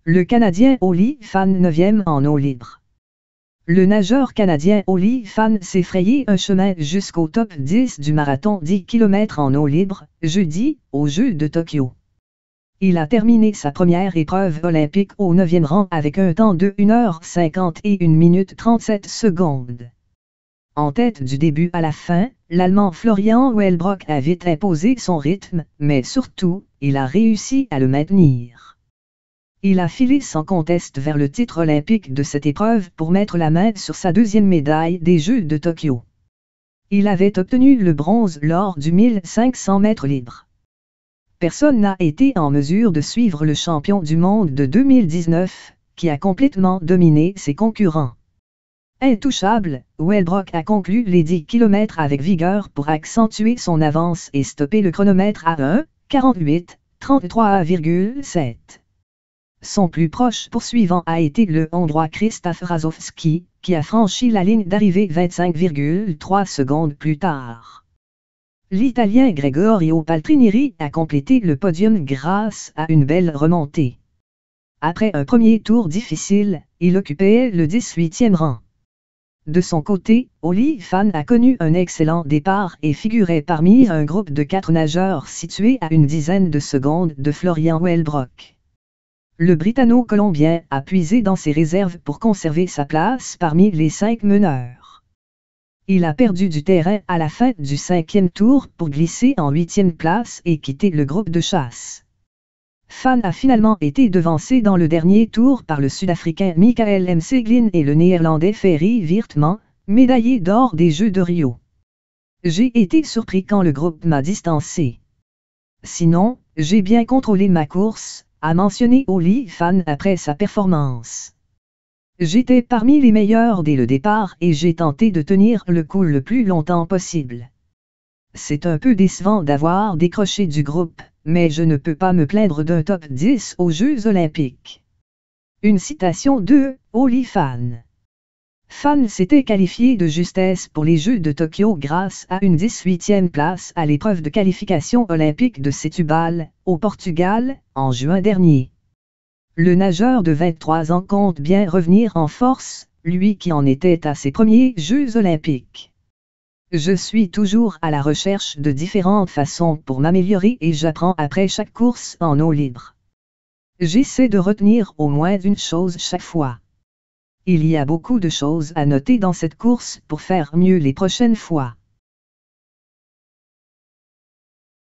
Le Canadien Olli Fan 9e en eau libre. Le nageur canadien Olli Fan s'est frayé un chemin jusqu'au top 10 du marathon 10 km en eau libre, jeudi, aux Jeux de Tokyo. Il a terminé sa première épreuve olympique au 9e rang avec un temps de 1h50 et 1 minute 37 secondes. En tête du début à la fin, l'Allemand Florian Wellbrock a vite imposé son rythme, mais surtout, il a réussi à le maintenir. Il a filé sans conteste vers le titre olympique de cette épreuve pour mettre la main sur sa deuxième médaille des Jeux de Tokyo. Il avait obtenu le bronze lors du 1500 mètres libre. Personne n'a été en mesure de suivre le champion du monde de 2019, qui a complètement dominé ses concurrents. Intouchable, Wellbrock a conclu les 10 km avec vigueur pour accentuer son avance et stopper le chronomètre à 1:48:33,7. Son plus proche poursuivant a été le Hongrois Krzysztof Rasowski, qui a franchi la ligne d'arrivée 25,3 secondes plus tard. L'Italien Gregorio Paltrinieri a complété le podium grâce à une belle remontée. Après un premier tour difficile, il occupait le 18e rang. De son côté, Olli Fan a connu un excellent départ et figurait parmi un groupe de 4 nageurs situés à une dizaine de secondes de Florian Wellbrock. Le Britanno-Colombien a puisé dans ses réserves pour conserver sa place parmi les 5 meneurs. Il a perdu du terrain à la fin du 5e tour pour glisser en 8e place et quitter le groupe de chasse. Fan a finalement été devancé dans le dernier tour par le Sud-Africain Michael Mseglin et le Néerlandais Ferry Weertman, médaillé d'or des Jeux de Rio. J'ai été surpris quand le groupe m'a distancé. Sinon, j'ai bien contrôlé ma course, a mentionné Olli Fan après sa performance. J'étais parmi les meilleurs dès le départ et j'ai tenté de tenir le coup le plus longtemps possible. C'est un peu décevant d'avoir décroché du groupe, mais je ne peux pas me plaindre d'un top 10 aux Jeux olympiques. Une citation de Olli Fan. Fan s'était qualifié de justesse pour les Jeux de Tokyo grâce à une 18e place à l'épreuve de qualification olympique de Setúbal, au Portugal, en juin dernier. Le nageur de 23 ans compte bien revenir en force, lui qui en était à ses premiers Jeux olympiques. Je suis toujours à la recherche de différentes façons pour m'améliorer et j'apprends après chaque course en eau libre. J'essaie de retenir au moins une chose chaque fois. Il y a beaucoup de choses à noter dans cette course pour faire mieux les prochaines fois.